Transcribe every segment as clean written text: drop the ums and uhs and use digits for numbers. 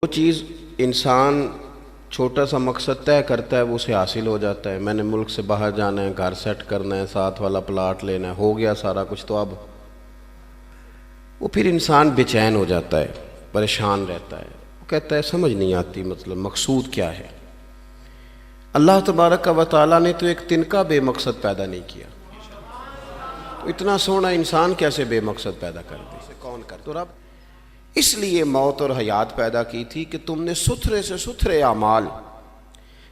وہ چیز انسان چھوٹا سا مقصد طے کرتا ہے وہ اسے حاصل ہو جاتا ہے. میں نے ملک سے باہر جانا ہے, گھر سیٹ کرنا ہے, ساتھ والا پلاٹ لینا ہے, ہو گیا سارا کچھ, تو اب وہ پھر انسان بے چین ہو جاتا ہے, پریشان رہتا ہے, وہ کہتا ہے سمجھ نہیں آتی مطلب مقصود کیا ہے. اللہ تبارک و تعالیٰ نے تو ایک تنکا بے مقصد پیدا نہیں کیا, تو اتنا سونا انسان کیسے بے مقصد پیدا کر دے, کون کر. تو رب اس لیے موت اور حیات پیدا کی تھی کہ تم نے ستھرے سے ستھرے اعمال,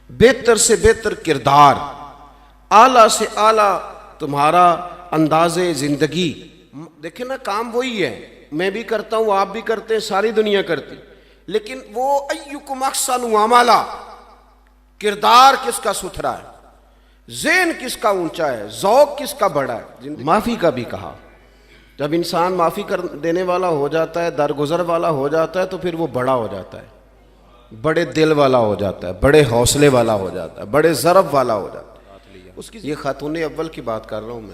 بہتر سے بہتر کردار, اعلیٰ سے اعلیٰ تمہارا انداز زندگی. دیکھیں نا, کام وہی ہے, میں بھی کرتا ہوں, آپ بھی کرتے ہیں, ساری دنیا کرتی, لیکن وہ ایکم احسن عملا, کردار کس کا ستھرا ہے, ذہن کس کا اونچا ہے, ذوق کس کا بڑا ہے. معافی کا بھی کہا, جب انسان معافی کر دینے والا ہو جاتا ہے, درگزر والا ہو جاتا ہے, تو پھر وہ بڑا ہو جاتا ہے, بڑے دل والا ہو جاتا ہے, بڑے حوصلے والا ہو جاتا ہے, بڑے ضرب والا ہو جاتا ہے. اس کی یہ خاتون اول کی بات کر رہا ہوں,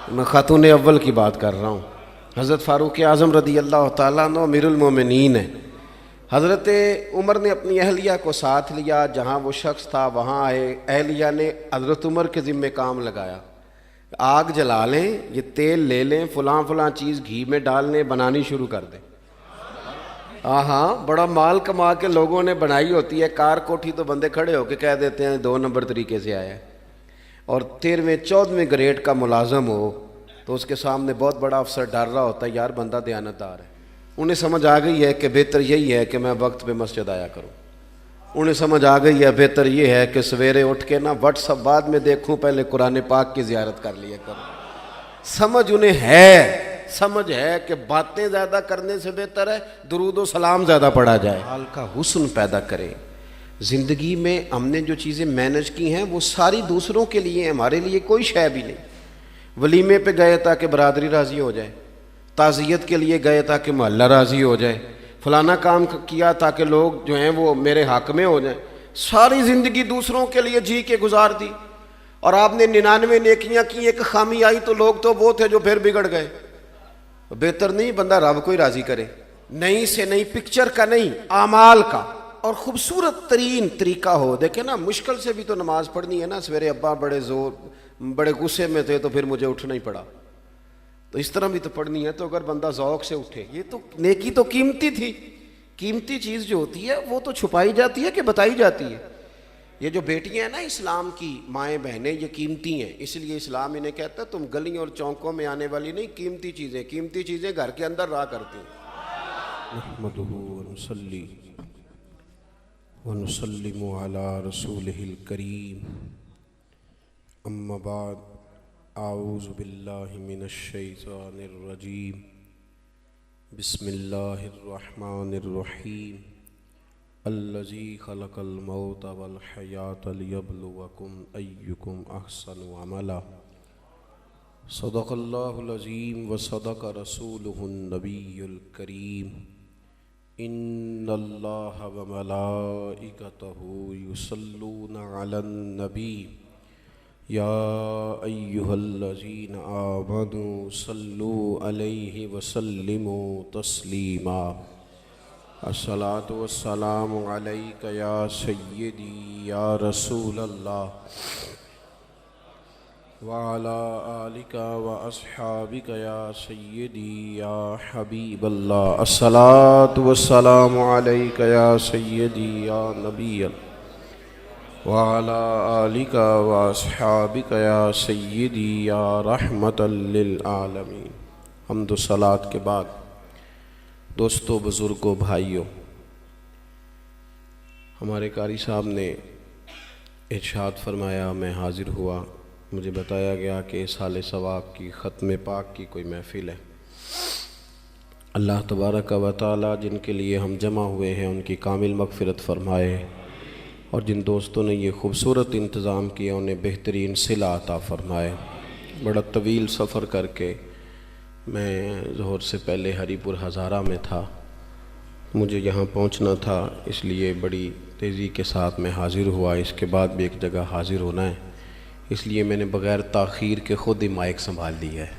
میں خاتون اول کی بات کر رہا ہوں. حضرت فاروق اعظم رضی اللہ تعالیٰ عنہ امیر المومنین ہیں. حضرت عمر نے اپنی اہلیہ کو ساتھ لیا, جہاں وہ شخص تھا وہاں آئے. اہلیہ نے حضرت عمر کے ذمہ کام لگایا, آگ جلا لیں, یہ تیل لے لیں, فلاں فلاں چیز گھی میں ڈال لیں, بنانی شروع کر دیں. ہاں, بڑا مال کما کے لوگوں نے بنائی ہوتی ہے, کار کوٹھی تو بندے کھڑے ہو کے کہہ دیتے ہیں 2 نمبر طریقے سے آیا ہے. اور 13ویں 14ویں گریڈ کا ملازم ہو تو اس کے سامنے بہت بڑا افسر ڈر رہا ہوتا ہے, یار بندہ دیانتدار ہے. انہیں سمجھ آ گئی ہے کہ بہتر یہی ہے کہ میں وقت پہ مسجد آیا کروں. انہیں سمجھ آ گئی ہے بہتر یہ ہے کہ سویرے اٹھ کے نا واٹس ایپ بعد میں دیکھوں, پہلے قرآن پاک کی زیارت کر لیا کروں. سمجھ انہیں ہے, سمجھ ہے کہ باتیں زیادہ کرنے سے بہتر ہے درود و سلام زیادہ پڑھا جائے. حال کا حسن پیدا کرے. زندگی میں ہم نے جو چیزیں مینج کی ہیں وہ ساری دوسروں کے لیے, ہمارے لیے کوئی شے بھی نہیں. ولیمے پہ گئے تاکہ برادری راضی ہو جائے, تعزیت کے لیے گئے تاکہ محلہ راضی ہو جائے, فلانا کام کیا تاکہ لوگ جو ہیں وہ میرے حق میں ہو جائیں. ساری زندگی دوسروں کے لیے جی کے گزار دی, اور آپ نے 99 نیکیاں کی, ایک خامی آئی تو لوگ تو وہ تھے جو پھر بگڑ گئے. بہتر نہیں بندہ رب کو ہی راضی کرے, نئی سے نئی پکچر کا نہیں, اعمال کا, اور خوبصورت ترین طریقہ ہو. دیکھیں نا, مشکل سے بھی تو نماز پڑھنی ہے نا. سویرے ابا بڑے غصے میں تھے تو پھر مجھے اٹھنا ہی پڑا, تو اس طرح بھی تو پڑھنی ہے. تو اگر بندہ ذوق سے اٹھے, یہ تو نیکی تو قیمتی تھی. قیمتی چیز جو ہوتی ہے وہ تو چھپائی جاتی ہے کہ بتائی جاتی ہے. یہ جو بیٹیاں ہیں نا اسلام کی, مائیں بہنیں, یہ قیمتی ہیں. اس لیے اسلام انہیں کہتا ہے تم گلیوں اور چوکوں میں آنے والی نہیں, قیمتی چیزیں, قیمتی چیزیں گھر کے اندر رہا کرتی ہیں. نحمدہ ونصلی ونسلم علی رسولہ الکریم, اما بعد, اعوذ باللہ من الشیطان الرجیم, بسم اللہ الرحمن الرحیم, الذی خلق الموت والحیاة لیبلوکم ایکم احسن عملا. صدق اللہ العظیم وصدق رسولہ النبی الکریم. ان اللہ وملائکتہ یصلون علی النبی یا ایہا الذین آمنوا صلوا علیہ وسلموا تسلیما. الصلاۃ والسلام علیک یا سیدی یا رسول اللہ وعلی آلک واصحابک یا سیدی یا حبیب اللہ. الصلاۃ والسلام علیک یا سیدی یا نبی اللہ وعلی آلک واصحابک یا سیدی یا رحمت للعالمین. حمد و صلاۃ کے بعد دوستو, بزرگوں, بھائیوں, ہمارے قاری صاحب نے ارشاد فرمایا, میں حاضر ہوا, مجھے بتایا گیا کہ سال ثواب کی ختم پاک کی کوئی محفل ہے. اللہ تبارک و تعالی جن کے لیے ہم جمع ہوئے ہیں ان کی کامل مغفرت فرمائے, اور جن دوستوں نے یہ خوبصورت انتظام کیا انہیں بہترین صلہ عطا فرمائے. بڑا طویل سفر کر کے میں ظہر سے پہلے ہری پور ہزارہ میں تھا, مجھے یہاں پہنچنا تھا, اس لیے بڑی تیزی کے ساتھ میں حاضر ہوا. اس کے بعد بھی ایک جگہ حاضر ہونا ہے, اس لیے میں نے بغیر تاخیر کے خود ہی مائک سنبھال لیا ہے.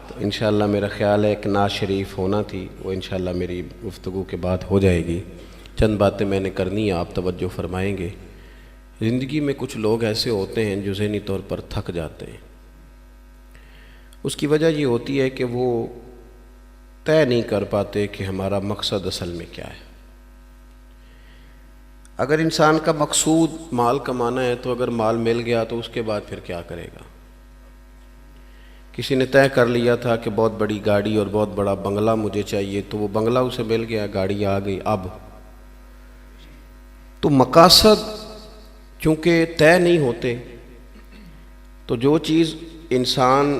تو انشاءاللہ میرا خیال ہے ایک نعت شریف ہونا تھی، وہ انشاءاللہ میری گفتگو کے بعد ہو جائے گی۔ چند باتیں میں نے کرنی ہیں، آپ توجہ فرمائیں گے۔ زندگی میں کچھ لوگ ایسے ہوتے ہیں جو ذہنی طور پر تھک جاتے ہیں۔ اس کی وجہ یہ ہوتی ہے کہ وہ طے نہیں کر پاتے کہ ہمارا مقصد اصل میں کیا ہے۔ اگر انسان کا مقصود مال کمانا ہے تو اگر مال مل گیا تو اس کے بعد پھر کیا کرے گا؟ کسی نے طے کر لیا تھا کہ بہت بڑی گاڑی اور بہت بڑا بنگلہ مجھے چاہیے، تو وہ بنگلہ اسے مل گیا، گاڑی آ گئی۔ اب تو مقاصد چونکہ طے نہیں ہوتے، تو جو چیز انسان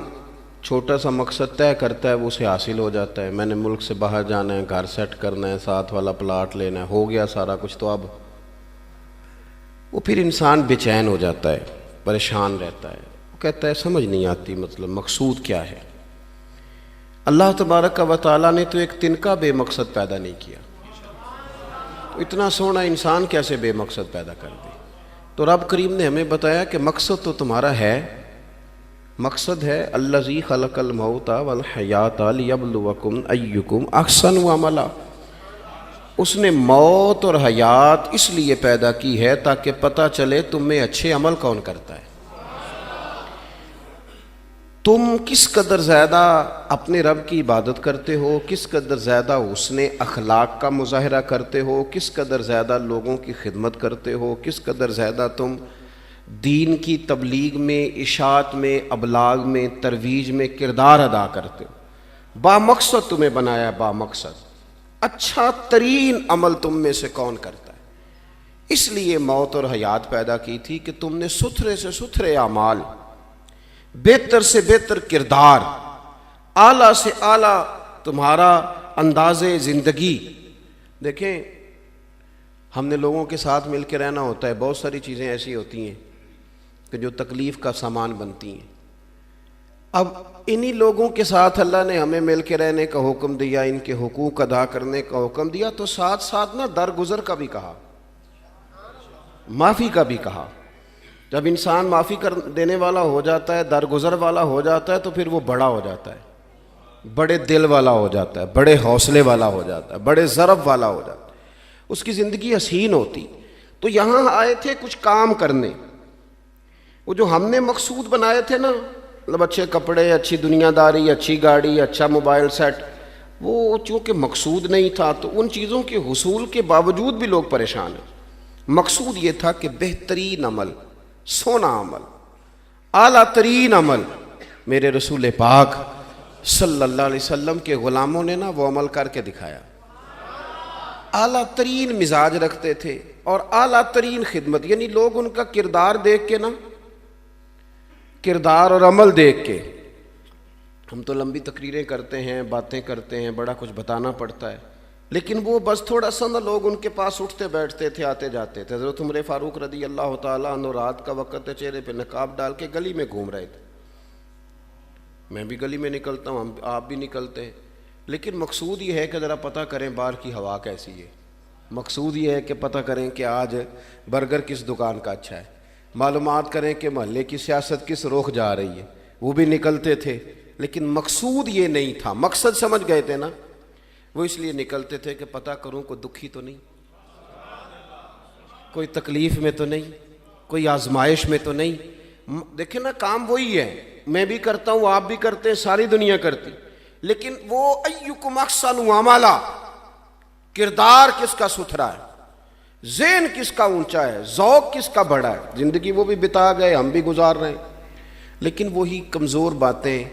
چھوٹا سا مقصد طے کرتا ہے وہ اسے حاصل ہو جاتا ہے۔ میں نے ملک سے باہر جانا ہے، گھر سیٹ کرنا ہے، ساتھ والا پلاٹ لینا ہے، ہو گیا سارا کچھ، تو اب وہ پھر انسان بے چین ہو جاتا ہے، پریشان رہتا ہے، وہ کہتا ہے سمجھ نہیں آتی مطلب مقصود کیا ہے۔ اللہ تبارک و تعالیٰ نے تو ایک تنکا بے مقصد پیدا نہیں کیا، تو اتنا سونا انسان کیسے بے مقصد پیدا کر دے؟ تو رب کریم نے ہمیں بتایا کہ مقصد تو تمہارا ہے، مقصد ہے الذی خلق الموت والحیات لیبلوکم ایکم احسن عملا۔ اس نے موت اور حیات اس لیے پیدا کی ہے تاکہ پتہ چلے تم میں اچھے عمل کون کرتا ہے، تم کس قدر زیادہ اپنے رب کی عبادت کرتے ہو، کس قدر زیادہ حسن اخلاق کا مظاہرہ کرتے ہو، کس قدر زیادہ لوگوں کی خدمت کرتے ہو، کس قدر زیادہ تم دین کی تبلیغ میں، اشاعت میں، ابلاغ میں، ترویج میں کردار ادا کرتے ہو۔ با مقصد تمہیں بنایا، با مقصد اچھا ترین عمل تم میں سے کون کرتا ہے۔ اس لیے موت اور حیات پیدا کی تھی کہ تم نے ستھرے سے ستھرے اعمال، بہتر سے بہتر کردار، اعلیٰ سے اعلیٰ تمہارا انداز زندگی۔ دیکھیں، ہم نے لوگوں کے ساتھ مل کے رہنا ہوتا ہے، بہت ساری چیزیں ایسی ہوتی ہیں کہ جو تکلیف کا سامان بنتی ہیں۔ اب انہی لوگوں کے ساتھ اللہ نے ہمیں مل کے رہنے کا حکم دیا، ان کے حقوق ادا کرنے کا حکم دیا، تو ساتھ ساتھ نا درگزر کا بھی کہا، معافی کا بھی کہا۔ جب انسان معافی کر دینے والا ہو جاتا ہے، درگزر والا ہو جاتا ہے، تو پھر وہ بڑا ہو جاتا ہے، بڑے دل والا ہو جاتا ہے، بڑے حوصلے والا ہو جاتا ہے، بڑے ضرب والا ہو جاتا ہے، اس کی زندگی حسین ہوتی۔ تو یہاں آئے تھے کچھ کام کرنے، وہ جو ہم نے مقصود بنائے تھے نا، مطلب اچھے کپڑے، اچھی دنیا داری، اچھی گاڑی، اچھا موبائل سیٹ، وہ چونکہ مقصود نہیں تھا تو ان چیزوں کے حصول کے باوجود بھی لوگ پریشان ہیں۔ مقصود یہ تھا کہ بہترین عمل، سونا عمل، اعلیٰ ترین عمل میرے رسول پاک صلی اللہ علیہ وسلم کے غلاموں نے نا وہ عمل کر کے دکھایا۔ اعلیٰ ترین مزاج رکھتے تھے اور اعلیٰ ترین خدمت، یعنی لوگ ان کا کردار دیکھ کے نا، کردار اور عمل دیکھ کے، ہم تو لمبی تقریریں کرتے ہیں، باتیں کرتے ہیں، بڑا کچھ بتانا پڑتا ہے، لیکن وہ بس تھوڑا سا نا لوگ ان کے پاس اٹھتے بیٹھتے تھے، آتے جاتے تھے۔ حضرت عمر فاروق رضی اللہ تعالیٰ عنہ رات کا وقت چہرے پہ نقاب ڈال کے گلی میں گھوم رہے تھے۔ میں بھی گلی میں نکلتا ہوں، آپ بھی نکلتے ہیں، لیکن مقصود یہ ہے کہ ذرا پتہ کریں باہر کی ہوا کیسی ہے، مقصود یہ ہے کہ پتہ کریں کہ آج برگر کس دکان کا اچھا ہے، معلومات کریں کہ محلے کی سیاست کس رخ جا رہی ہے۔ وہ بھی نکلتے تھے، لیکن مقصود یہ نہیں تھا۔ مقصد سمجھ گئے تھے نا، وہ اس لیے نکلتے تھے کہ پتہ کروں کوئی دکھی تو نہیں، کوئی تکلیف میں تو نہیں، کوئی آزمائش میں تو نہیں۔ دیکھیں نا، کام وہی ہے، میں بھی کرتا ہوں، آپ بھی کرتے ہیں، ساری دنیا کرتی، لیکن وہ ایکم احسن عملا، کردار کس کا ستھرا ہے، ذہن کس کا اونچا ہے، ذوق کس کا بڑا ہے۔ زندگی وہ بھی بتا گئے، ہم بھی گزار رہے ہیں، لیکن وہی کمزور باتیں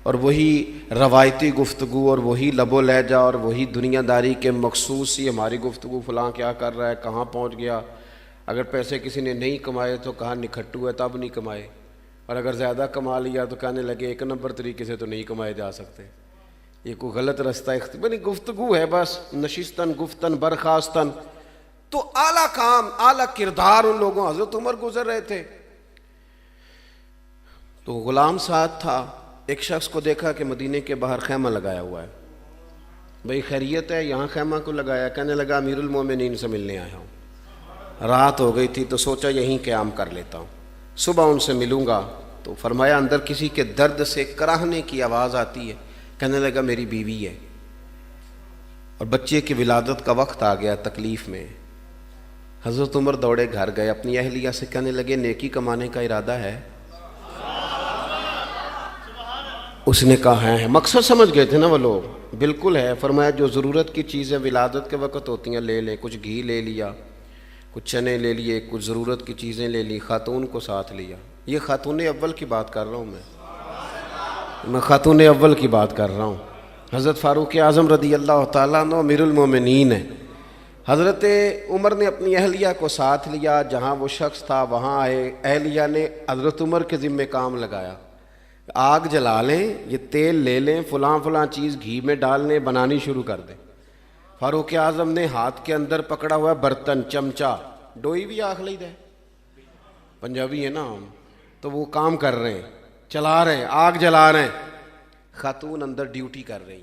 اور وہی روایتی گفتگو اور وہی لب و لہجہ اور وہی دنیا داری کے مخصوص سی ہماری گفتگو، فلاں کیا کر رہا ہے، کہاں پہنچ گیا، اگر پیسے کسی نے نہیں کمائے تو کہاں نکھٹو ہے تب نہیں کمائے، اور اگر زیادہ کما لیا تو کہنے لگے ایک نمبر طریقے سے تو نہیں کمائے جا سکتے، یہ کوئی غلط رستہ بنی گفتگو ہے، بس نشستن گفتن برخاستن۔ تو اعلیٰ کام، اعلیٰ کردار ان لوگوں، حضرت عمر گزر رہے تھے تو غلام ساتھ تھا، ایک شخص کو دیکھا کہ مدینے کے باہر خیمہ لگایا ہوا ہے، بھئی خیریت ہے، یہاں خیمہ کو لگایا؟ کہنے لگا امیر المومنین سے ملنے آیا ہوں، رات ہو گئی تھی تو سوچا یہیں قیام کر لیتا ہوں، صبح ان سے ملوں گا تو فرمایا اندر کسی کے درد سے کراہنے کی آواز آتی ہے. کہنے لگا میری بیوی ہے اور بچے کی ولادت کا وقت آ گیا, تکلیف میں. حضرت عمر دوڑے گھر گئے, اپنی اہلیہ سے کہنے لگے نیکی کمانے کا ارادہ ہے؟ اس نے کہا ہے. مقصد سمجھ گئے تھے نا وہ لوگ, بالکل ہے. فرمایا جو ضرورت کی چیزیں ولادت کے وقت ہوتی ہیں لے لیں. کچھ گھی لے لیا, کچھ چنے لے لیے, کچھ ضرورت کی چیزیں لے لی, خاتون کو ساتھ لیا. یہ خاتون اول کی بات کر رہا ہوں میں خاتون اول کی بات کر رہا ہوں. حضرت فاروق اعظم رضی اللہ تعالیٰ عنہ امیر المومنین ہیں. حضرت عمر نے اپنی اہلیہ کو ساتھ لیا, جہاں وہ شخص تھا وہاں آئے. اہلیہ نے حضرت عمر کے ذمہ کام لگایا, آگ جلا لیں, یہ تیل لے لیں, فلاں فلاں چیز گھی میں ڈال لیں, بنانی شروع کر دیں. فاروق اعظم نے ہاتھ کے اندر پکڑا ہوا برتن, چمچہ, ڈوئی بھی آخ لی دے, پنجابی ہے نا ہم, تو وہ کام کر رہے ہیں, چلا رہے ہیں, آگ جلا رہے ہیں. خاتون اندر ڈیوٹی کر رہی.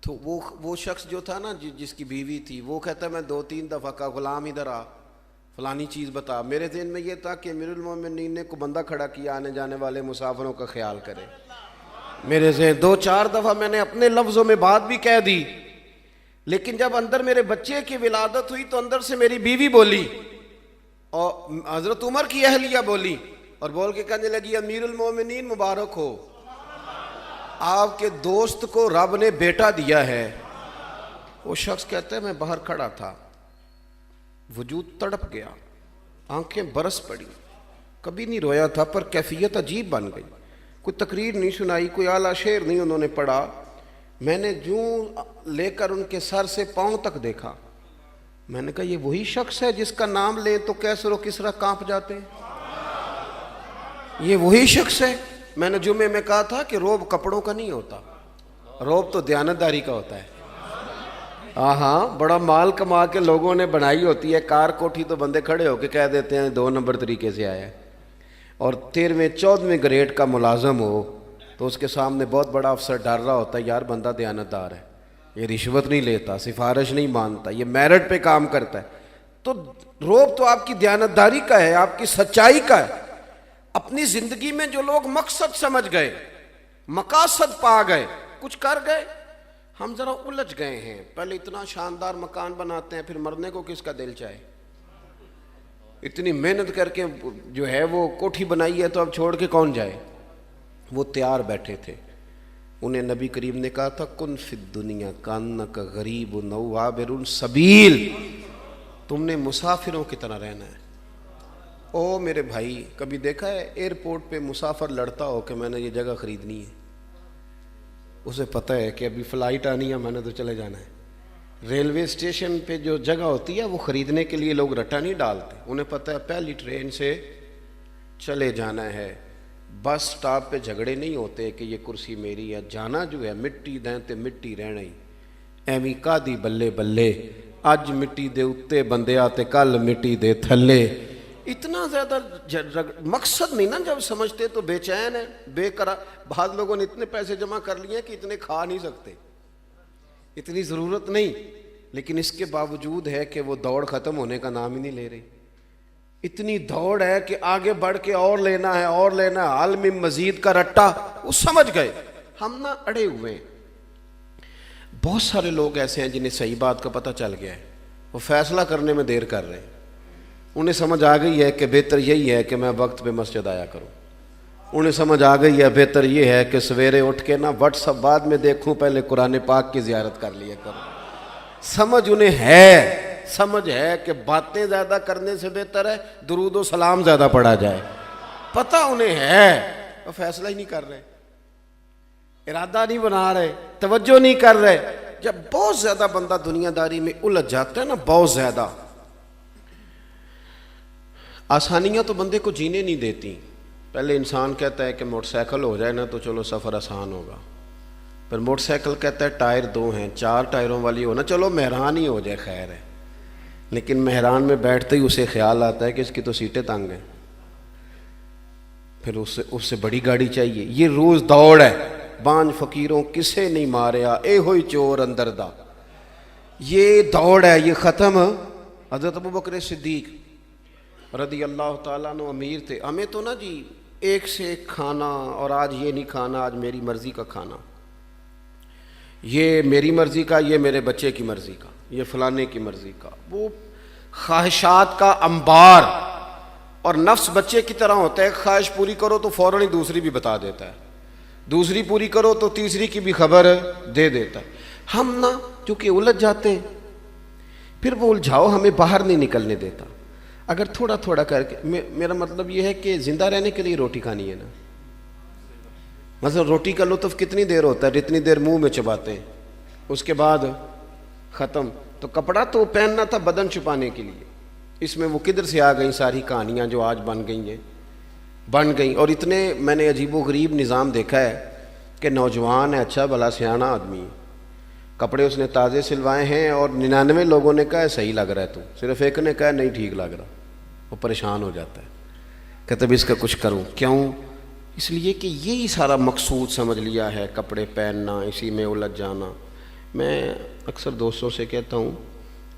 تو وہ شخص جو تھا نا جس کی بیوی تھی, وہ کہتا ہے میں 2-3 دفعہ کا غلام ادھر آ, فلانی چیز بتا. میرے ذہن میں یہ تھا کہ امیر المومنین نے کو بندہ کھڑا کیا آنے جانے والے مسافروں کا خیال کرے. میرے ذہن 2-4 دفعہ میں نے اپنے لفظوں میں بات بھی کہہ دی, لیکن جب اندر میرے بچے کی ولادت ہوئی تو اندر سے میری بیوی بولی اور حضرت عمر کی اہلیہ بولی اور بول کے کہنے لگی امیر المومنین مبارک ہو, آپ کے دوست کو رب نے بیٹا دیا ہے. وہ شخص کہتا ہے میں باہر کھڑا تھا, وجود تڑپ گیا, آنکھیں برس پڑی, کبھی نہیں رویا تھا پر کیفیت عجیب بن گئی. کوئی تقریر نہیں سنائی, کوئی اعلیٰ شعر نہیں انہوں نے پڑھا. میں نے جوں لے کر ان کے سر سے پاؤں تک دیکھا. میں نے کہا یہ وہی شخص ہے جس کا نام لیں تو کیسر و کسرا کانپ جاتے ہیں, یہ وہی شخص ہے. میں نے جمعے میں کہا تھا کہ روب کپڑوں کا نہیں ہوتا, روب تو دیانتداری کا ہوتا ہے. ہاں بڑا مال کما کے لوگوں نے بنائی ہوتی ہے, کار کوٹھی تو بندے کھڑے ہو کے کہہ دیتے ہیں 2 نمبر طریقے سے آیا ہے. اور 13ویں-14ویں گریڈ کا ملازم ہو تو اس کے سامنے بہت بڑا افسر ڈر رہا ہوتا ہے, یار بندہ دیانتدار ہے, یہ رشوت نہیں لیتا, سفارش نہیں مانتا, یہ میرٹ پہ کام کرتا ہے. تو روب تو آپ کی دیانتداری کا ہے, آپ کی سچائی کا ہے. اپنی زندگی میں جو لوگ مقصد سمجھ گئے, مقاصد پا گئے, کچھ کر گئے, ہم ذرا الجھ گئے ہیں. پہلے اتنا شاندار مکان بناتے ہیں, پھر مرنے کو کس کا دل چاہے. اتنی محنت کر کے جو ہے وہ کوٹھی بنائی ہے تو اب چھوڑ کے کون جائے. وہ تیار بیٹھے تھے, انہیں نبی کریم نے کہا تھا کن فی الدنیا کانک غریب او عابر السبیل, تم نے مسافروں کی طرح رہنا ہے. او میرے بھائی, کبھی دیکھا ہے ایئرپورٹ پہ مسافر لڑتا ہو کہ میں نے یہ جگہ خریدنی ہے؟ اسے پتہ ہے کہ ابھی فلائٹ آنی ہے, میں نے تو چلے جانا ہے. ریلوے اسٹیشن پہ جو جگہ ہوتی ہے وہ خریدنے کے لیے لوگ رٹا نہیں ڈالتے, انہیں پتہ ہے پہلی ٹرین سے چلے جانا ہے. بس سٹاپ پہ جھگڑے نہیں ہوتے کہ یہ کرسی میری ہے, جانا جو ہے مٹی دیں تے مٹی رہنا ہی. ایویں کادی بلے بلے, اج مٹی دے اتے بندے آتے کل مٹی دے تھلے. اتنا زیادہ مقصد نہیں نا جب سمجھتے تو بے چین ہے, بے قرار. بعض لوگوں نے اتنے پیسے جمع کر لیے کہ اتنے کھا نہیں سکتے, اتنی ضرورت نہیں, لیکن اس کے باوجود ہے کہ وہ دوڑ ختم ہونے کا نام ہی نہیں لے رہی. اتنی دوڑ ہے کہ آگے بڑھ کے اور لینا ہے اور لینا ہے, عالم مزید کا رٹا. وہ سمجھ گئے, ہم نہ اڑے ہوئے ہیں. بہت سارے لوگ ایسے ہیں جنہیں صحیح بات کا پتہ چل گیا ہے, وہ فیصلہ کرنے میں دیر کر رہے ہیں. انہیں سمجھ آ گئی ہے کہ بہتر یہی ہے کہ میں وقت پہ مسجد آیا کروں. انہیں سمجھ آ گئی ہے بہتر یہ ہے کہ سویرے اٹھ کے نا واٹس ایپ بعد میں دیکھوں, پہلے قرآن پاک کی زیارت کر لیا کروں. سمجھ انہیں ہے, سمجھ ہے کہ باتیں زیادہ کرنے سے بہتر ہے درود و سلام زیادہ پڑھا جائے. پتہ انہیں ہے, وہ فیصلہ ہی نہیں کر رہے, ارادہ نہیں بنا رہے, توجہ نہیں کر رہے. جب بہت زیادہ بندہ دنیا داری میں الجھ جاتا ہے نا, بہت زیادہ, آسانیاں تو بندے کو جینے نہیں دیتی. پہلے انسان کہتا ہے کہ موٹر سائیکل ہو جائے نا تو چلو سفر آسان ہوگا, پھر موٹر سائیکل کہتا ہے ٹائر 2 ہیں, 4 ٹائروں والی ہو نا چلو مہران ہی ہو جائے خیر ہے. لیکن مہران میں بیٹھتے ہی اسے خیال آتا ہے کہ اس کی تو سیٹیں تنگ ہیں, پھر اس سے بڑی گاڑی چاہیے. یہ روز دوڑ ہے. بانج فقیروں کسے نہیں ماریا, اے ہوئی چور اندر دا. یہ دوڑ ہے, یہ ختم. حضرت ابوبکر صدیق رضی اللہ تعالیٰ عنہ امیر تھے. ہمیں تو نا جی ایک سے ایک کھانا، اور آج یہ نہیں کھانا، آج میری مرضی کا کھانا، یہ میری مرضی کا، یہ میرے بچے کی مرضی کا، یہ فلانے کی مرضی کا، وہ خواہشات کا انبار. اور نفس بچے کی طرح ہوتا ہے، ایک خواہش پوری کرو تو فوراً ہی دوسری بھی بتا دیتا ہے، دوسری پوری کرو تو تیسری کی بھی خبر دے دیتا ہے. ہم نا چونکہ الجھ جاتے ہیں، پھر وہ الجھاؤ ہمیں باہر نہیں نکلنے دیتا. اگر تھوڑا تھوڑا کر کے، میرا مطلب یہ ہے کہ زندہ رہنے کے لیے روٹی کھانی ہے نا. مثلا روٹی کا لطف کتنی دیر ہوتا ہے؟ جتنی دیر منہ میں چباتے ہیں، اس کے بعد ختم. تو کپڑا تو پہننا تھا بدن چھپانے کے لیے، اس میں وہ کدھر سے آ گئیں ساری کہانیاں جو آج بن گئیں. اور اتنے میں نے عجیب و غریب نظام دیکھا ہے کہ نوجوان ہے، اچھا بھلا سیاںا آدمی، کپڑے اس نے تازے سلوائے ہیں، اور 99 لوگوں نے کہا ہے صحیح لگ رہا ہے تو، صرف ایک نے کہا نہیں ٹھیک لگ رہا. وہ پریشان ہو جاتا ہے، کہتا ہے اس کا کچھ کروں. کیوں؟ اس لیے کہ یہی سارا مقصود سمجھ لیا ہے، کپڑے پہننا، اسی میں الجھ جانا. میں اکثر دوستوں سے کہتا ہوں،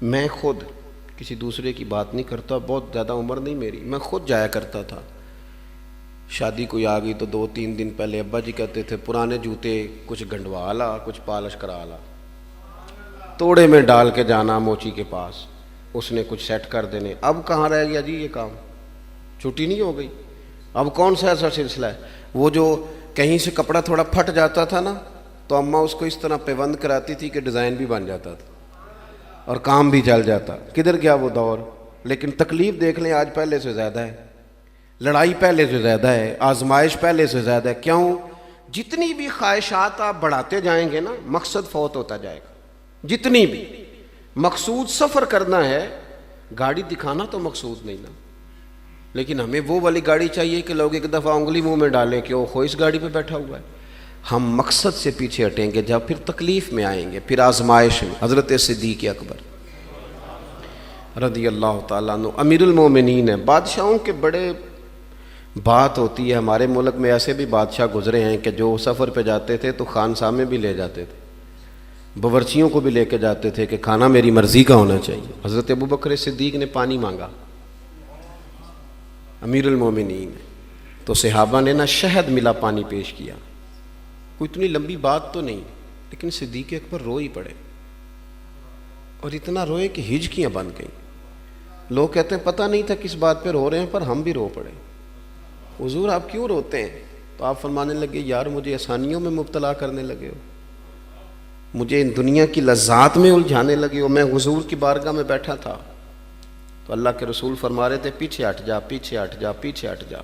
میں خود کسی دوسرے کی بات نہیں کرتا، بہت زیادہ عمر نہیں میری، میں خود جایا کرتا تھا. شادی کوئی آ گئی تو 2-3 دن پہلے ابا جی کہتے تھے پرانے جوتے کچھ گنڈوا لا، کچھ پالش کرا لا، توڑے میں ڈال کے جانا موچی کے پاس، اس نے کچھ سیٹ کر دینے. اب کہاں رہ گیا جی یہ کام؟ چھٹی نہیں ہو گئی. اب کون سا ایسا سلسلہ ہے؟ وہ جو کہیں سے کپڑا تھوڑا پھٹ جاتا تھا نا، تو اماں اس کو اس طرح پیوند کراتی تھی کہ ڈیزائن بھی بن جاتا تھا اور کام بھی چل جاتا. کدھر گیا وہ دور؟ لیکن تکلیف دیکھ لیں آج پہلے سے زیادہ ہے، لڑائی پہلے سے زیادہ ہے، آزمائش پہلے سے زیادہ ہے. کیوں؟ جتنی بھی خواہشات آپ بڑھاتے جائیں گے نا، مقصد فوت ہوتا جائے گا. جتنی بھی مقصود سفر کرنا ہے، گاڑی دکھانا تو مقصود نہیں نا. لیکن ہمیں وہ والی گاڑی چاہیے کہ لوگ ایک دفعہ انگلی منہ میں ڈالیں کہ وہ خو اس گاڑی پہ بیٹھا ہوا ہے. ہم مقصد سے پیچھے ہٹیں گے جب پھر تکلیف میں آئیں گے، پھر آزمائش میں. حضرت صدیق اکبر رضی اللہ تعالیٰ عنہ امیر المومنین ہیں. بادشاہوں کے بڑے بات ہوتی ہے. ہمارے ملک میں ایسے بھی بادشاہ گزرے ہیں کہ جو سفر پہ جاتے تھے تو خانساہ میں بھی لے جاتے تھے، باورچیوں کو بھی لے کے جاتے تھے کہ کھانا میری مرضی کا ہونا چاہیے. حضرت ابوبکر صدیق نے پانی مانگا، امیر المومنین، تو صحابہ نے نا شہد ملا پانی پیش کیا. کوئی اتنی لمبی بات تو نہیں، لیکن صدیق اکبر رو ہی پڑے، اور اتنا روئے کہ ہجکیاں بن گئیں. لوگ کہتے ہیں پتہ نہیں تھا کس بات پہ رو رہے ہیں، پر ہم بھی رو پڑے. حضور آپ کیوں روتے ہیں؟ تو آپ فرمانے لگے یار مجھے آسانیوں میں مبتلا کرنے لگے ہو، مجھے ان دنیا کی لذات میں الجھانے لگے ہو. میں حضور کی بارگاہ میں بیٹھا تھا تو اللہ کے رسول فرما رہے تھے پیچھے ہٹ جا، پیچھے ہٹ جا، پیچھے ہٹ جا.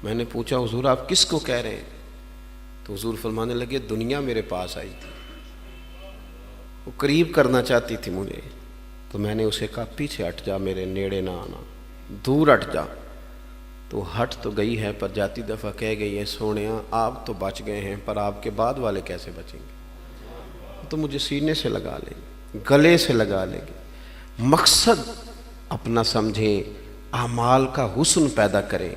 میں نے پوچھا حضور آپ کس کو کہہ رہے ہیں؟ تو حضور فرمانے لگے دنیا میرے پاس آئی تھی، وہ قریب کرنا چاہتی تھی مجھے، تو میں نے اسے کہا پیچھے ہٹ جا، میرے نیڑے نہ آنا، دور ہٹ جا. تو ہٹ تو گئی ہے، پر جاتی دفعہ کہہ گئی ہے سونیاں آپ تو بچ گئے ہیں، پر آپ کے بعد والے کیسے بچیں گے؟ تو مجھے سینے سے لگا لیں گے، گلے سے لگا لیں گے. مقصد اپنا سمجھیں، اعمال کا حسن پیدا کریں.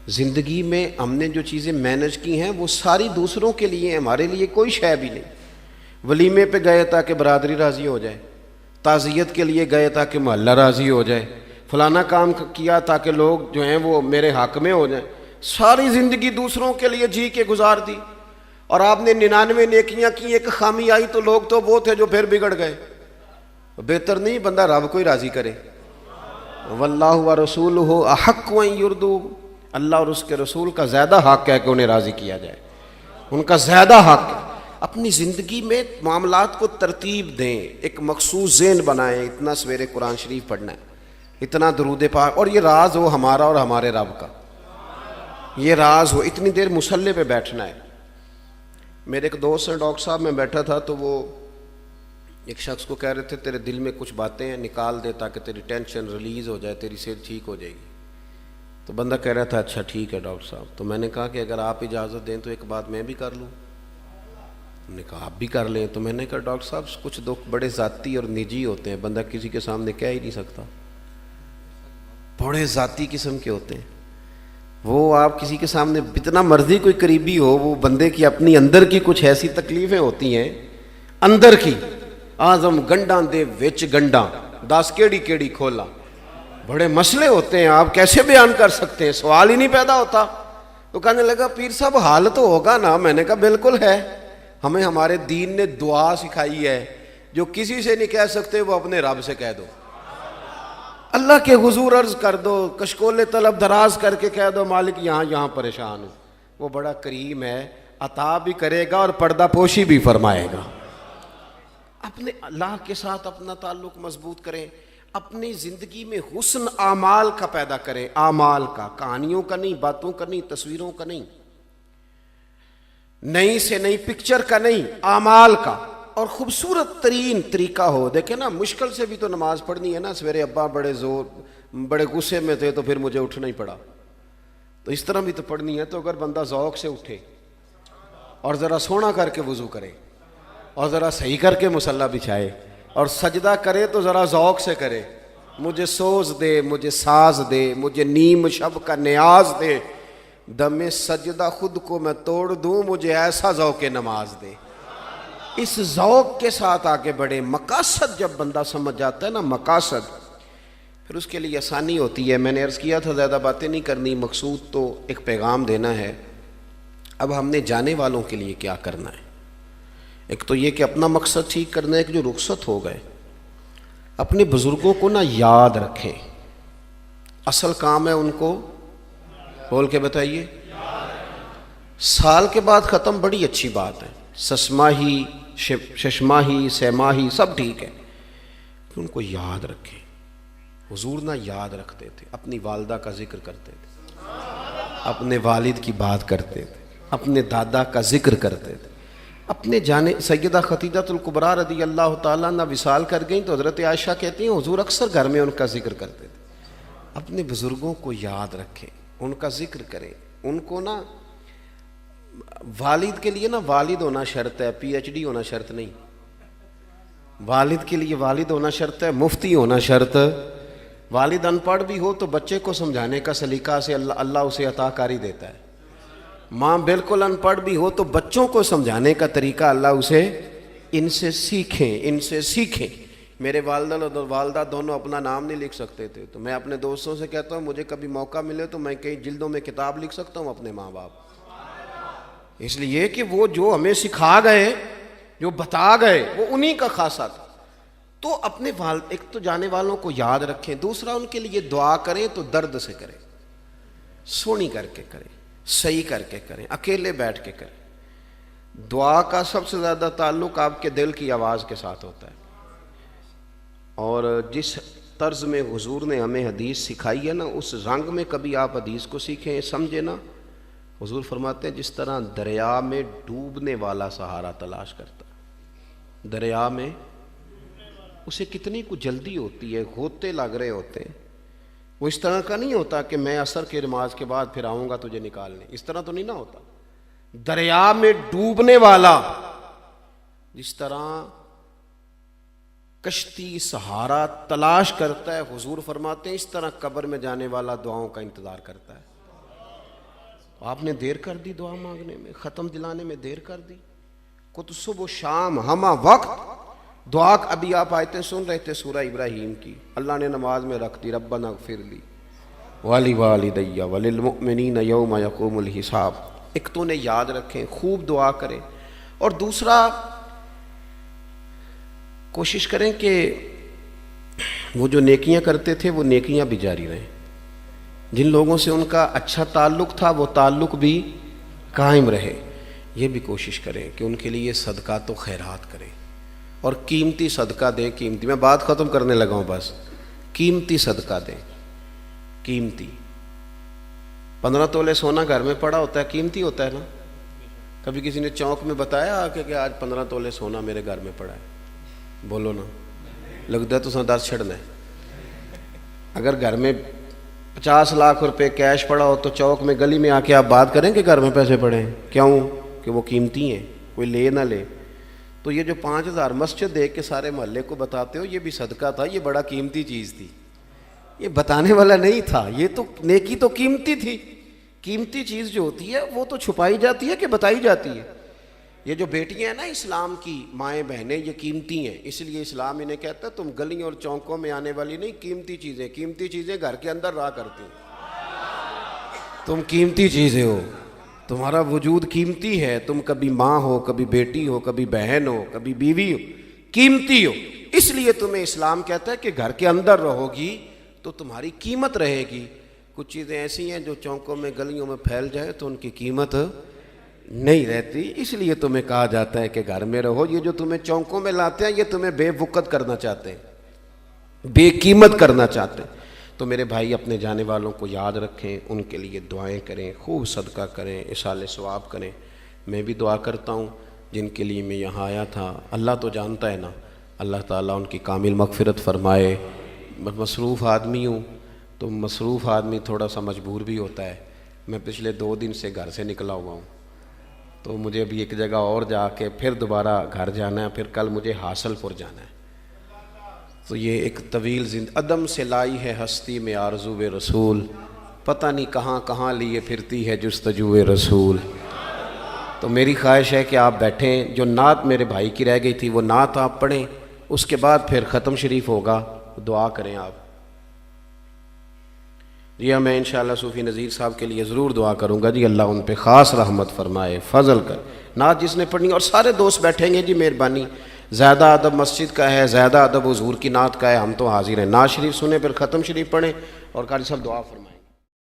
زندگی میں ہم نے جو چیزیں مینج کی ہیں وہ ساری دوسروں کے لیے ہیں، ہمارے لیے کوئی شے بھی نہیں. ولیمے پہ گئے تاکہ برادری راضی ہو جائے، تعزیت کے لیے گئے تاکہ محلہ راضی ہو جائے، فلانا کام کیا تاکہ لوگ جو ہیں وہ میرے حق میں ہو جائیں. ساری زندگی دوسروں کے لیے جی کے گزار دی، اور آپ نے 99 نیکیاں کی، ایک خامی آئی تو لوگ تو وہ تھے جو پھر بگڑ گئے. بہتر نہیں بندہ رب کو ہی راضی کرے. واللہ ورسولہ احق ان یرضوا، اللہ اور اس کے رسول کا زیادہ حق ہے کہ انہیں راضی کیا جائے، ان کا زیادہ حق ہے. اپنی زندگی میں معاملات کو ترتیب دیں، ایک مخصوص ذہن بنائیں. اتنا سویرے قرآن شریف پڑھنا ہے، اتنا درود پاک، اور یہ راز ہو ہمارا اور ہمارے رب کا، یہ راز ہو. اتنی دیر مصلی پہ بیٹھنا ہے. میرے ایک دوست ہیں ڈاکٹر صاحب، میں بیٹھا تھا تو وہ ایک شخص کو کہہ رہے تھے تیرے دل میں کچھ باتیں ہیں نکال دے تاکہ تیری ٹینشن ریلیز ہو جائے، تیری صحت ٹھیک ہو جائے گی. تو بندہ کہہ رہا تھا اچھا ٹھیک ہے ڈاکٹر صاحب. تو میں نے کہا کہ اگر آپ اجازت دیں تو ایک بات میں بھی کر لوں. انہوں نے کہا آپ بھی کر لیں. تو میں نے کہا ڈاکٹر صاحب کچھ دکھ بڑے ذاتی اور نجی ہوتے ہیں، بندہ کسی کے سامنے کہہ ہی نہیں سکتا، بڑے ذاتی قسم کے ہوتے ہیں. وہ آپ کسی کے سامنے اتنا مرضی کوئی قریبی ہو، وہ بندے کی اپنی اندر کی کچھ ایسی تکلیفیں ہوتی ہیں اندر کی. آزم گنڈاں دے وچ گنڈاں 10 کیڑی کیڑی کھولا، بڑے مسئلے ہوتے ہیں. آپ کیسے بیان کر سکتے ہیں؟ سوال ہی نہیں پیدا ہوتا. تو کہنے لگا پیر صاحب حال تو ہوگا نا. میں نے کہا بالکل ہے. ہمیں ہمارے دین نے دعا سکھائی ہے, جو کسی سے نہیں کہہ سکتے وہ اپنے رب سے کہہ دو. اللہ کے حضور عرض کر دو, کشکول طلب دراز کر کے کہہ دو مالک یہاں پریشان ہوں. وہ بڑا کریم ہے, عطا بھی کرے گا اور پردہ پوشی بھی فرمائے گا. اپنے اللہ کے ساتھ اپنا تعلق مضبوط کریں. اپنی زندگی میں حسن اعمال کا پیدا کریں. اعمال کا, کہانیوں کا نہیں, باتوں کا نہیں, تصویروں کا نہیں, نئی سے نئی پکچر کا نہیں, اعمال کا. اور خوبصورت ترین طریقہ ہو. دیکھیں نا, مشکل سے بھی تو نماز پڑھنی ہے نا. سویرے ابا بڑے غصے میں تھے تو پھر مجھے اٹھنا ہی پڑا, تو اس طرح بھی تو پڑھنی ہے. تو اگر بندہ ذوق سے اٹھے اور ذرا سونا کر کے وضو کرے اور ذرا صحیح کر کے مصلی بچھائے اور سجدہ کرے تو ذرا ذوق سے کرے. مجھے سوز دے, مجھے ساز دے, مجھے نیم شب کا نیاز دے, دم سجدہ خود کو میں توڑ دوں, مجھے ایسا ذوق نماز دے. اس ذوق کے ساتھ آگے بڑھے. مقاصد جب بندہ سمجھ جاتا ہے نا, مقاصد, پھر اس کے لیے آسانی ہوتی ہے. میں نے عرض کیا تھا زیادہ باتیں نہیں کرنی, مقصود تو ایک پیغام دینا ہے. اب ہم نے جانے والوں کے لیے کیا کرنا ہے؟ ایک تو یہ کہ اپنا مقصد ٹھیک کرنا ہے کہ جو رخصت ہو گئے اپنے بزرگوں کو نا یاد رکھیں. اصل کام ہے ان کو بول کے بتائیے. سال کے بعد ختم, بڑی اچھی بات ہے. سسماہی, ششماہی, سیماہی سب ٹھیک ہے, ان کو یاد رکھیں. حضور نہ یاد رکھتے تھے, اپنی والدہ کا ذکر کرتے تھے, اپنے والد کی بات کرتے تھے, اپنے دادا کا ذکر کرتے تھے. اپنے جانے سیدہ خدیجہ الکبریٰ رضی اللہ تعالیٰ عنہ وصال کر گئیں تو حضرت عائشہ کہتی ہیں حضور اکثر گھر میں ان کا ذکر کرتے تھے. اپنے بزرگوں کو یاد رکھیں, ان کا ذکر کریں. ان کو نا, والد کے لیے نا والد ہونا شرط ہے, پی ایچ ڈی ہونا شرط نہیں. والد کے لیے والد ہونا شرط ہے, مفتی ہونا شرط. والد ان پڑھ بھی ہو تو بچے کو سمجھانے کا سلیقہ سے اللہ اسے عطا کاری دیتا ہے. ماں بالکل ان پڑھ بھی ہو تو بچوں کو سمجھانے کا طریقہ اللہ اسے, ان سے سیکھیں, ان سے سیکھیں. میرے والدہ اور والدہ دونوں اپنا نام نہیں لکھ سکتے تھے, تو میں اپنے دوستوں سے کہتا ہوں مجھے کبھی موقع ملے تو میں کئی جلدوں میں کتاب لکھ سکتا ہوں اپنے ماں باپ. اس لیے کہ وہ جو ہمیں سکھا گئے, جو بتا گئے, وہ انہی کا خاصہ تھا. تو اپنے ایک تو جانے والوں کو یاد رکھیں. دوسرا, ان کے لیے دعا کریں تو درد سے کریں, سونی کر کے کریں, صحیح کر کے کریں, اکیلے بیٹھ کے کریں. دعا کا سب سے زیادہ تعلق آپ کے دل کی آواز کے ساتھ ہوتا ہے. اور جس طرز میں حضور نے ہمیں حدیث سکھائی ہے نا, اس رنگ میں کبھی آپ حدیث کو سیکھیں, سمجھیں نا. حضور فرماتے ہیں جس طرح دریا میں ڈوبنے والا سہارا تلاش کرتا ہے, دریا میں اسے کتنی کو جلدی ہوتی ہے, غوطے لگ رہے ہوتے ہیں. وہ اس طرح کا نہیں ہوتا کہ میں عصر کی نماز کے بعد پھر آؤں گا تجھے نکالنے, اس طرح تو نہیں نہ ہوتا. دریا میں ڈوبنے والا جس طرح کشتی سہارا تلاش کرتا ہے, حضور فرماتے ہیں اس طرح قبر میں جانے والا دعاؤں کا انتظار کرتا ہے. آپ نے دیر کر دی دعا مانگنے میں, ختم دلانے میں دیر کر دی. کت صبح و شام ہمہ وقت دعا. ابھی آپ آیتیں سن رہے تھے سورہ ابراہیم کی, اللہ نے نماز میں رکھ دی, ربنا اغفر لی ولی وللمؤمنین یوم یقوم الحساب. ایک تو نے یاد رکھیں, خوب دعا کریں. اور دوسرا, کوشش کریں کہ وہ جو نیکیاں کرتے تھے وہ نیکیاں بھی جاری رہیں. جن لوگوں سے ان کا اچھا تعلق تھا وہ تعلق بھی قائم رہے. یہ بھی کوشش کریں کہ ان کے لیے صدقات و خیرات کریں, اور قیمتی صدقہ دیں. قیمتی, میں بات ختم کرنے لگا ہوں بس. قیمتی صدقہ دیں, قیمتی. 15 تولے سونا گھر میں پڑا ہوتا ہے, قیمتی ہوتا ہے نا. کبھی کسی نے چوک میں بتایا کہ آج 15 تولے سونا میرے گھر میں پڑا ہے؟ بولو نا, لگتا ہے تو 10 چھڑنا ہے. اگر گھر میں 50 لاکھ روپے کیش پڑا ہو تو چوک میں گلی میں آ کے آپ بات کریں کہ گھر میں پیسے پڑے ہیں, کیوں؟ کہ وہ قیمتی ہیں, کوئی لے نہ لے. تو یہ جو 5000 مسجد دیکھ کے سارے محلے کو بتاتے ہو یہ بھی صدقہ تھا, یہ بڑا قیمتی چیز تھی. یہ بتانے والا نہیں تھا, یہ تو نیکی تو قیمتی تھی. قیمتی چیز جو ہوتی ہے وہ تو چھپائی جاتی ہے کہ بتائی جاتی ہے. یہ جو بیٹیاں ہیں نا اسلام کی, مائیں بہنیں, یہ قیمتی ہیں. اس لیے اسلام انہیں کہتا ہے تم گلیوں اور چوکوں میں آنے والی نہیں, قیمتی چیزیں. قیمتی چیزیں گھر کے اندر رہا کرتی ہیں, تم قیمتی چیزیں ہو. تمہارا وجود قیمتی ہے، تم کبھی ماں ہو، کبھی بیٹی ہو، کبھی بہن ہو، کبھی بیوی ہو، قیمتی ہو، اس لیے تمہیں اسلام کہتا ہے کہ گھر کے اندر رہو گی تو تمہاری قیمت رہے گی۔ کچھ چیزیں ایسی ہیں جو چوکوں میں گلیوں میں پھیل جائے تو ان کی قیمت نہیں رہتی، اس لیے تمہیں کہا جاتا ہے کہ گھر میں رہو۔ یہ جو تمہیں چوکوں میں لاتے ہیں یہ تمہیں بے وقت کرنا چاہتے ہیں، بے قیمت کرنا چاہتے ہیں۔ تو میرے بھائی اپنے جانے والوں کو یاد رکھیں، ان کے لیے دعائیں کریں، خوب صدقہ کریں، اصالِ ثواب کریں۔ میں بھی دعا کرتا ہوں جن کے لیے میں یہاں آیا تھا، اللہ تو جانتا ہے نا، اللہ تعالیٰ ان کی کامل مغفرت فرمائے۔ مصروف آدمی ہوں تو مصروف آدمی تھوڑا سا مجبور بھی ہوتا ہے۔ میں پچھلے 2 دن سے گھر سے نکلا ہوا ہوں، تو مجھے ابھی ایک جگہ اور جا کے پھر دوبارہ گھر جانا ہے، پھر کل مجھے حاصل پور جانا ہے۔ تو یہ ایک طویل عدم سے لائی ہے ہستی میں آرزو رسول، پتہ نہیں کہاں کہاں لیے پھرتی ہے جستجو رسول۔ تو میری خواہش ہے کہ آپ بیٹھیں، جو نعت میرے بھائی کی رہ گئی تھی وہ نعت آپ پڑھیں، اس کے بعد پھر ختم شریف ہوگا، دعا کریں آپ۔ جی ہاں، میں انشاءاللہ صوفی نذیر صاحب کے لیے ضرور دعا کروں گا، جی اللہ ان پہ خاص رحمت فرمائے، فضل کر۔ نعت جس نے پڑھنی، اور سارے دوست بیٹھیں گے جی، مہربانی۔ زیادہ ادب مسجد کا ہے، زیادہ ادب حضور کی نعت کا ہے، ہم تو حاضر ہیں۔ نعت شریف سنیں، پھر ختم شریف پڑھیں، اور قاری صاحب دعا فرمائیں۔